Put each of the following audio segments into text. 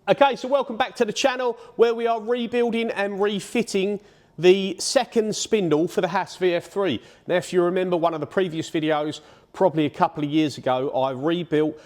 Okay, so welcome back to the channel where we are rebuilding and refitting the second spindle for the Haas vf3. Now, if you remember one of the previous videos, probably a couple of years ago, I rebuilt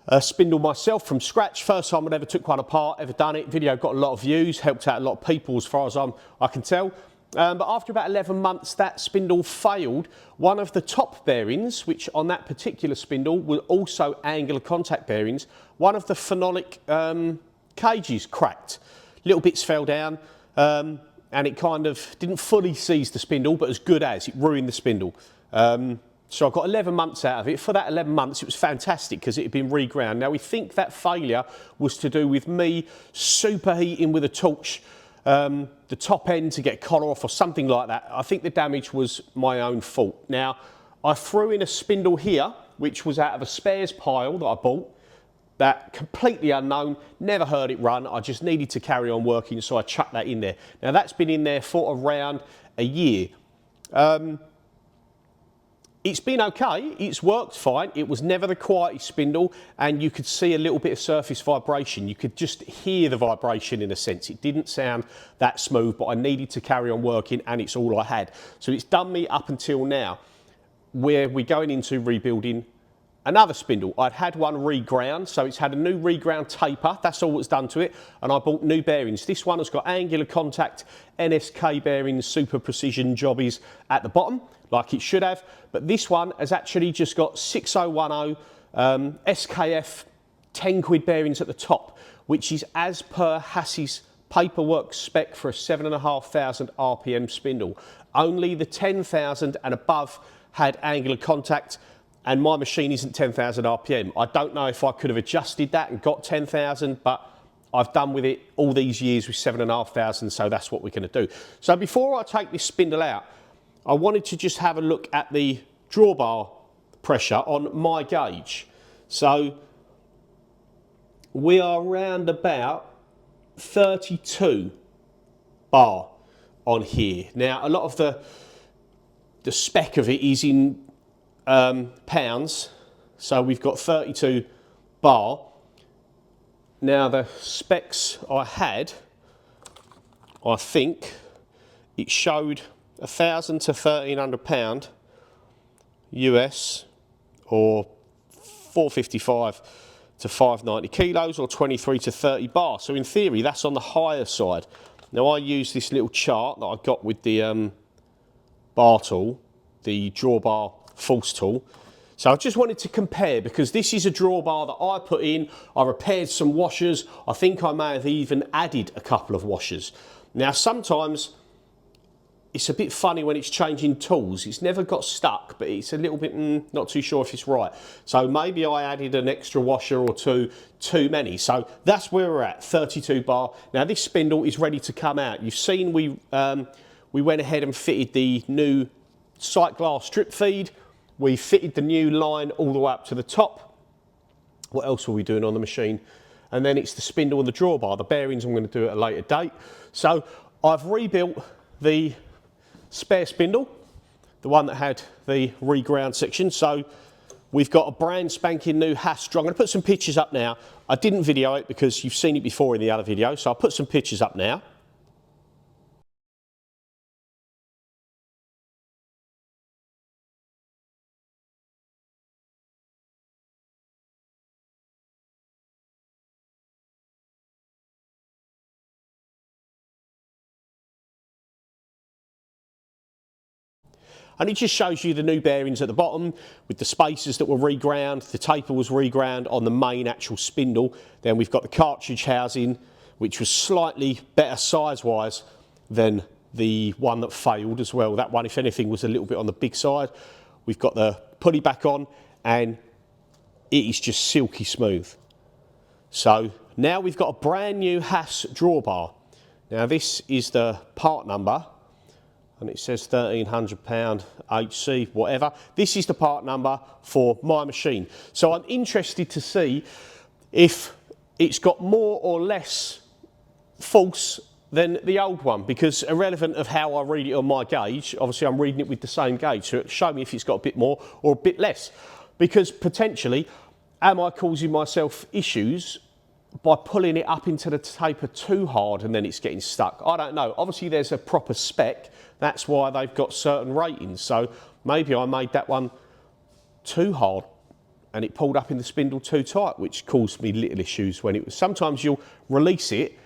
a spindle myself from scratch. First time I ever took one apart, ever done it. Video got a lot of views, helped out a lot of people as far as I can tell. But after about 11 months, that spindle failed. One of the top bearings, which on that particular spindle were also angular contact bearings, one of the phenolic cages cracked. Little bits fell down and it kind of didn't fully seize the spindle, but as good as, it ruined the spindle. So I got 11 months out of it. For that 11 months, it was fantastic because it had been reground. Now, we think that failure was to do with me superheating with a torch the top end to get collar off or something like that. I think the damage was my own fault. Now, I threw in a spindle here, which was out of a spares pile that I bought. That completely unknown, never heard it run. I just needed to carry on working, so I chucked that in there. Now, that's been in there for around a year. It's been okay, it's worked fine. It was never the quietest spindle, and you could see a little bit of surface vibration. You could just hear the vibration in a sense. It didn't sound that smooth, but I needed to carry on working, and it's all I had. So it's done me up until now, where we're going into rebuilding another spindle. I'd had one reground, so it's had a new reground taper. That's all that's done to it. And I bought new bearings. This one has got angular contact NSK bearings, super precision jobbies at the bottom, like it should have. But this one has actually just got 6010 SKF 10 quid bearings at the top, which is as per Haas's paperwork spec for a 7,500 RPM spindle. Only the 10,000 and above had angular contact, and my machine isn't 10,000 RPM. I don't know if I could have adjusted that and got 10,000, but I've done with it all these years with 7,500, so that's what we're going to do. So before I take this spindle out, I wanted to just have a look at the drawbar pressure on my gauge. So we are around about 32 bar on here. Now, a lot of the spec of it is in pounds, so we've got 32 bar. Now, the specs I had, I think it showed 1,000 to 1,300 pound US, or 455 to 590 kilos, or 23 to 30 bar. So in theory, that's on the higher side. Now, I use this little chart that I got with the bar tool, the drawbar false tool. So I just wanted to compare, because this is a drawbar that I put in. I repaired some washers. I think I may have even added a couple of washers. Now, sometimes it's a bit funny when it's changing tools. It's never got stuck, but it's a little bit, not too sure if it's right. So maybe I added an extra washer or two too many. So that's where we're at, 32 bar. Now, this spindle is ready to come out. You've seen we went ahead and fitted the new sight glass strip feed. We fitted the new line all the way up to the top. What else were we doing on the machine? And then it's the spindle and the drawbar. The bearings I'm going to do at a later date. So I've rebuilt the spare spindle, the one that had the reground section. So we've got a brand spanking new Haas strong. I'm going to put some pictures up now. I didn't video it because you've seen it before in the other video, so I'll put some pictures up now. And it just shows you the new bearings at the bottom with the spacers that were reground. The taper was reground on the main actual spindle. Then we've got the cartridge housing, which was slightly better size-wise than the one that failed as well. That one, if anything, was a little bit on the big side. We've got the pulley back on, and it is just silky smooth. So now we've got a brand new Haas drawbar. Now, this is the part number, and it says 1,300 pound HC, whatever. This is the part number for my machine. So I'm interested to see if it's got more or less faults than the old one, because irrelevant of how I read it on my gauge, obviously I'm reading it with the same gauge, so it'll show me if it's got a bit more or a bit less. Because potentially, am I causing myself issues by pulling it up into the taper too hard and then it's getting stuck. I don't know. Obviously there's a proper spec. That's why they've got certain ratings. So maybe I made that one too hard and it pulled up in the spindle too tight, which caused me little issues when it was. Sometimes you'll release it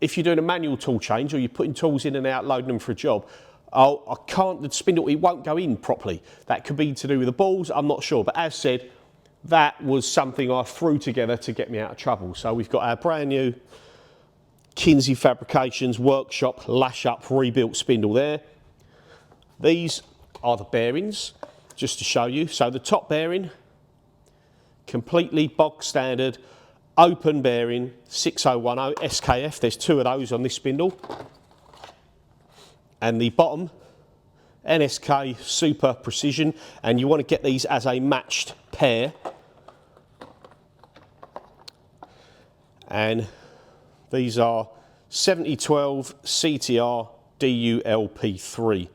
if you're doing a manual tool change or you're putting tools in and out, loading them for a job. Oh, I can't, the spindle, it won't go in properly. That could be to do with the balls, I'm not sure. But as said, that was something I threw together to get me out of trouble. So we've got our brand new KINZY Fabrications Workshop Lash Up rebuilt spindle there. These are the bearings, just to show you. So the top bearing, completely bog standard, open bearing, 6010 SKF. There's two of those on this spindle. And the bottom, NSK Super Precision, and you want to get these as a matched pair. And these are 7012 CTR DULP3.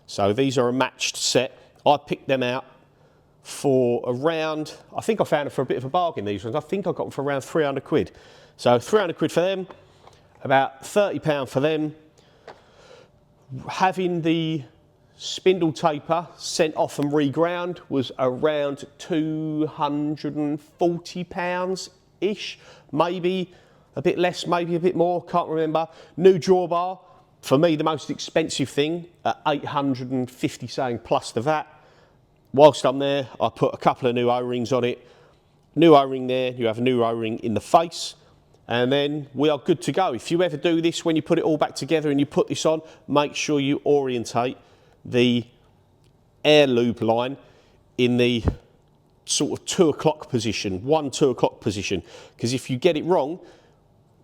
So these are a matched set. I picked them out for around, I think I found them for a bit of a bargain, these ones. I think I got them for around 300 quid. So 300 quid for them, about £30 for them. Having the spindle taper sent off and reground was around £240-ish, maybe a bit less, maybe a bit more, can't remember. New drawbar, for me the most expensive thing, at 850 saying plus the VAT. Whilst I'm there, I put a couple of new O-rings on it. New O-ring there, you have a new O-ring in the face. And then we are good to go. If you ever do this, when you put it all back together and you put this on, make sure you orientate the air lube line in the sort of 2 o'clock position, 2 o'clock position. Because if you get it wrong,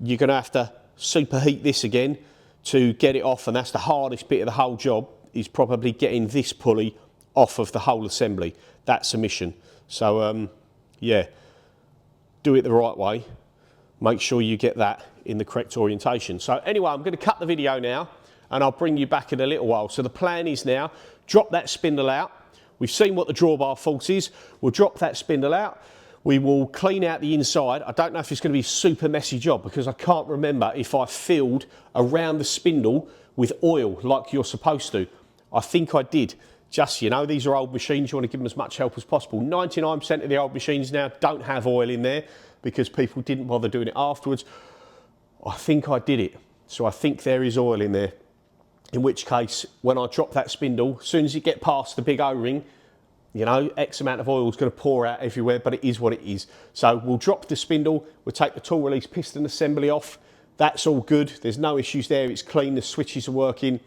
you're going to have to superheat this again to get it off. And that's the hardest bit of the whole job, is probably getting this pulley off of the whole assembly. That's a mission. So, yeah, do it the right way. Make sure you get that in the correct orientation. So anyway, I'm going to cut the video now and I'll bring you back in a little while. So the plan is now, drop that spindle out. We've seen what the drawbar fault is. We'll drop that spindle out. We will clean out the inside. I don't know if it's going to be a super messy job because I can't remember if I filled around the spindle with oil like you're supposed to. I think I did. Just, you know, these are old machines. You want to give them as much help as possible. 99% of the old machines now don't have oil in there, because people didn't bother doing it afterwards. I think I did it. So I think there is oil in there. In which case, when I drop that spindle, as soon as you get past the big O-ring, you know, X amount of oil is going to pour out everywhere, but it is what it is. So we'll drop the spindle, we'll take the tool release piston assembly off. That's all good. There's no issues there. It's clean. The switches are working.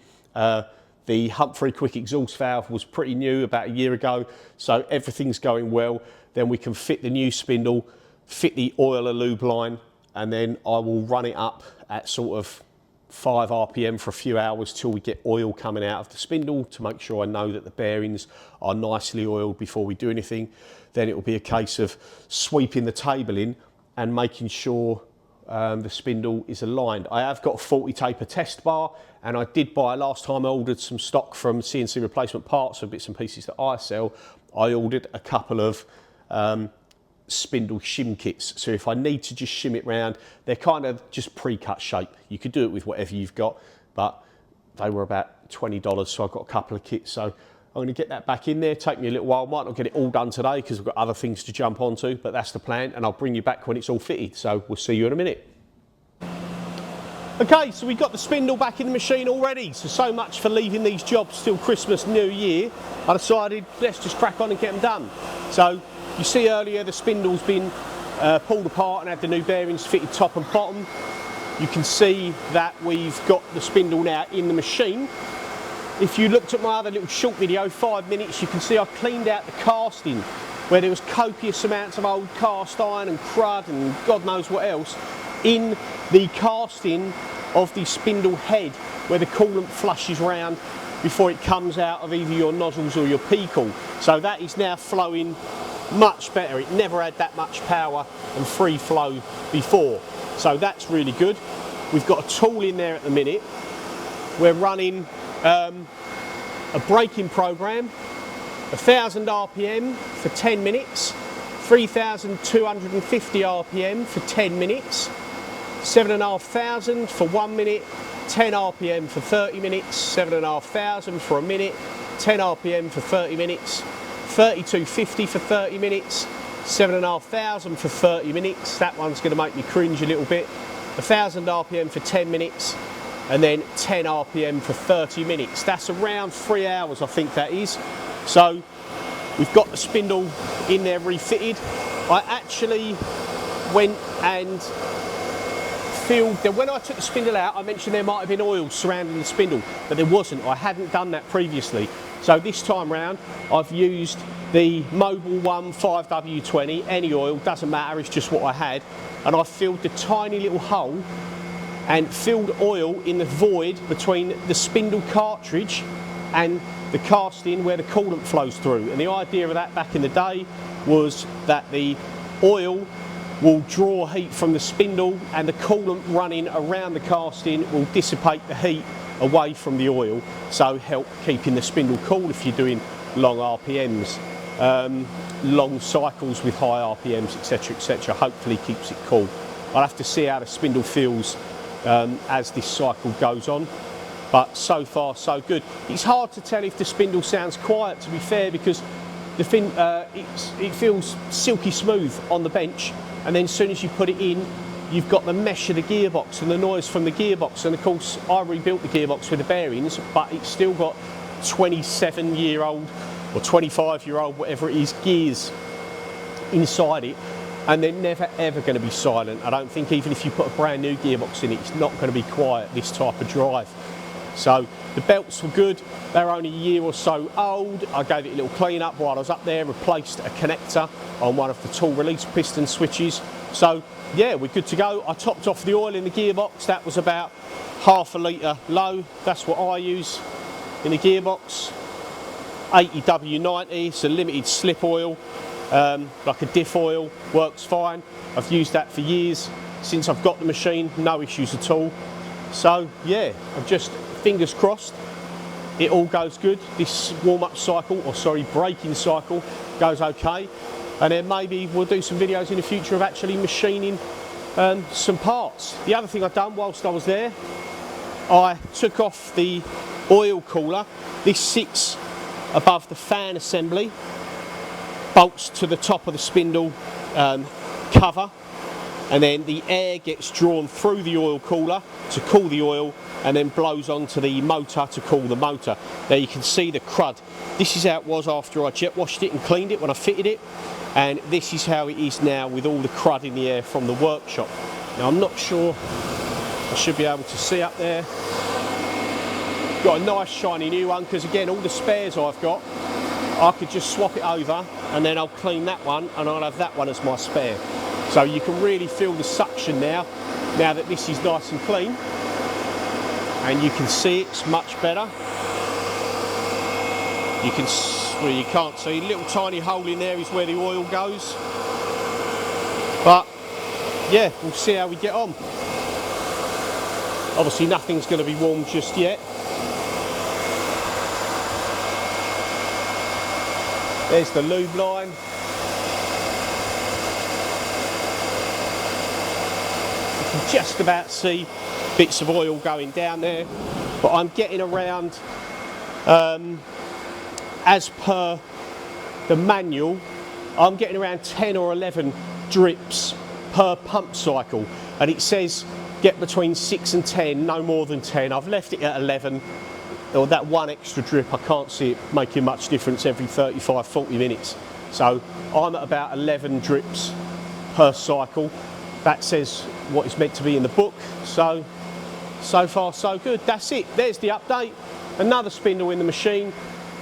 The Humphrey quick exhaust valve was pretty new about a year ago. So everything's going well. Then we can fit the new spindle, fit the oil or lube line, and then I will run it up at sort of 5 RPM for a few hours till we get oil coming out of the spindle to make sure I know that the bearings are nicely oiled before we do anything. Then it will be a case of sweeping the table in and making sure the spindle is aligned. I have got a 40 taper test bar, and I did buy, last time I ordered some stock from CNC Replacement Parts for bits and pieces that I sell, I ordered a couple of spindle shim kits. So if I need to just shim it round, they're kind of just pre-cut shape. You could do it with whatever you've got, but they were about $20, so I've got a couple of kits. So I'm going to get that back in there. Take me a little while. Might not get it all done today because I've got other things to jump onto, but that's the plan, and I'll bring you back when it's all fitted. So we'll see you in a minute. Okay, so we've got the spindle back in the machine already. So much for leaving these jobs till Christmas, New Year. I decided, let's just crack on and get them done. So you see earlier the spindle's been pulled apart and had the new bearings fitted top and bottom. You can see that we've got the spindle now in the machine. If you looked at my other little short video, 5 minutes, you can see I cleaned out the casting where there was copious amounts of old cast iron and crud and God knows what else in the casting of the spindle head where the coolant flushes round before it comes out of either your nozzles or your P-cool. So that is now flowing much better. It never had that much power and free flow before. So that's really good. We've got a tool in there at the minute. We're running a braking program, 1000 RPM for 10 minutes, 3,250 RPM for 10 minutes, 7,500 for 1 minute, 10 RPM for 30 minutes, 7,500 for a minute, 10 RPM for 30 minutes, 3,250 for 30 minutes, 7,500 for 30 minutes. That one's going to make me cringe a little bit. 1,000 RPM for 10 minutes, and then 10 RPM for 30 minutes. That's around 3 hours, I think that is. So we've got the spindle in there refitted. I actually went and filled, when I took the spindle out, I mentioned there might have been oil surrounding the spindle, but there wasn't. I hadn't done that previously. So this time round, I've used the Mobile One 5W20, any oil, doesn't matter, it's just what I had. And I filled the tiny little hole and filled oil in the void between the spindle cartridge and the casting where the coolant flows through. And the idea of that back in the day was that the oil will draw heat from the spindle and the coolant running around the casting will dissipate the heat away from the oil, so help keeping the spindle cool if you're doing long RPMs, long cycles with high RPMs, etc, etc. Hopefully keeps it cool. I'll have to see how the spindle feels as this cycle goes on, but so far so good. It's hard to tell if the spindle sounds quiet, to be fair, because the it feels silky smooth on the bench, and then as soon as you put it in, you've got the mesh of the gearbox and the noise from the gearbox. And of course, I rebuilt the gearbox with the bearings, but it's still got 27-year-old or 25-year-old, whatever it is, gears inside it, and they're never ever going to be silent. I don't think even if you put a brand new gearbox in it, it's not going to be quiet this type of drive. So the belts were good. They were only a year or so old. I gave it a little clean up while I was up there, replaced a connector on one of the tool release piston switches. So yeah, we're good to go. I topped off the oil in the gearbox. That was about half a litre low. That's what I use in the gearbox. 80W90, it's a limited slip oil, like a diff oil, works fine. I've used that for years. Since I've got the machine, no issues at all. So yeah, I'm just fingers crossed it all goes good. This warm-up cycle, or sorry, braking cycle, goes okay. And then maybe we'll do some videos in the future of actually machining some parts. The other thing I've done whilst I was there, I took off the oil cooler. This sits above the fan assembly, bolts to the top of the spindle cover, and then the air gets drawn through the oil cooler to cool the oil, and then blows onto the motor to cool the motor. There you can see the crud. This is how it was after I jet washed it and cleaned it when I fitted it, and this is how it is now with all the crud in the air from the workshop. Now I'm not sure, I should be able to see up there. Got a nice shiny new one, because again, all the spares I've got, I could just swap it over and then I'll clean that one and I'll have that one as my spare. So you can really feel the suction now that this is nice and clean. And you can see it's much better. You can, well, you can't see, a little tiny hole in there is where the oil goes. But yeah, we'll see how we get on. Obviously nothing's going to be warm just yet. There's the lube line. You can just about see bits of oil going down there, but I'm getting around, as per the manual, I'm getting around 10 or 11 drips per pump cycle, and it says get between 6 and 10, no more than 10. I've left it at 11, or that one extra drip, I can't see it making much difference every 35-40 minutes. So I'm at about 11 drips per cycle. That says what is meant to be in the book. So far so good. That's it. There's the update. Another spindle in the machine.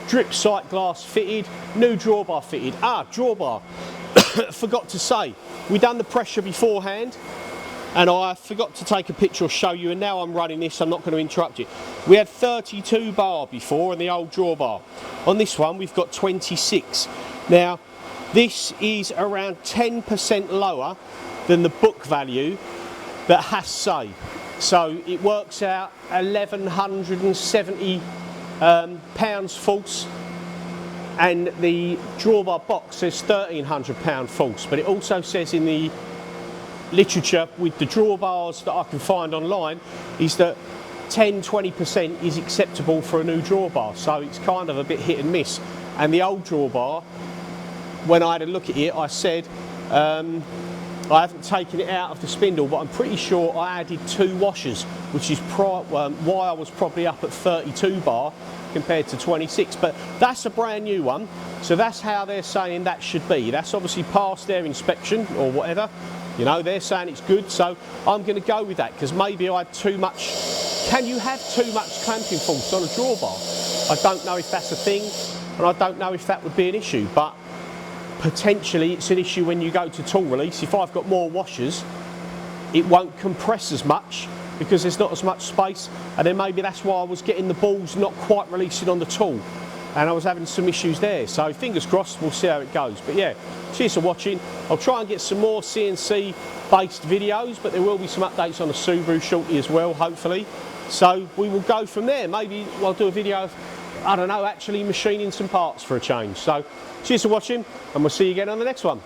Drip sight glass fitted. New drawbar fitted. Drawbar. Forgot to say, we done the pressure beforehand, and I forgot to take a picture or show you, and now I'm running this, I'm not going to interrupt you. We had 32 bar before in the old drawbar. On this one we've got 26. Now this is around 10% lower than the book value that Haas say. So it works out 1,170 pounds false and the drawbar box says £1,300 false, but it also says in the literature with the drawbars that I can find online is that 10-20% is acceptable for a new drawbar, so it's kind of a bit hit and miss. And the old drawbar, when I had a look at it, I said I haven't taken it out of the spindle, but I'm pretty sure I added 2 washers, which is why I was probably up at 32 bar compared to 26. But that's a brand new one, so that's how they're saying that should be. That's obviously passed their inspection or whatever. You know, they're saying it's good, so I'm going to go with that, because maybe I had too much. Can you have too much clamping force on a drawbar? I don't know if that's a thing, and I don't know if that would be an issue, but potentially it's an issue when you go to tool release. If I've got more washers, it won't compress as much because there's not as much space, and then maybe that's why I was getting the balls not quite releasing on the tool, and I was having some issues there. So fingers crossed, we'll see how it goes. But yeah, cheers for watching. I'll try and get some more CNC based videos, but there will be some updates on the Subaru shortly as well, hopefully. So we will go from there. Maybe I'll do a video of, I don't know, actually machining some parts for a change. So cheers for watching, and we'll see you again on the next one.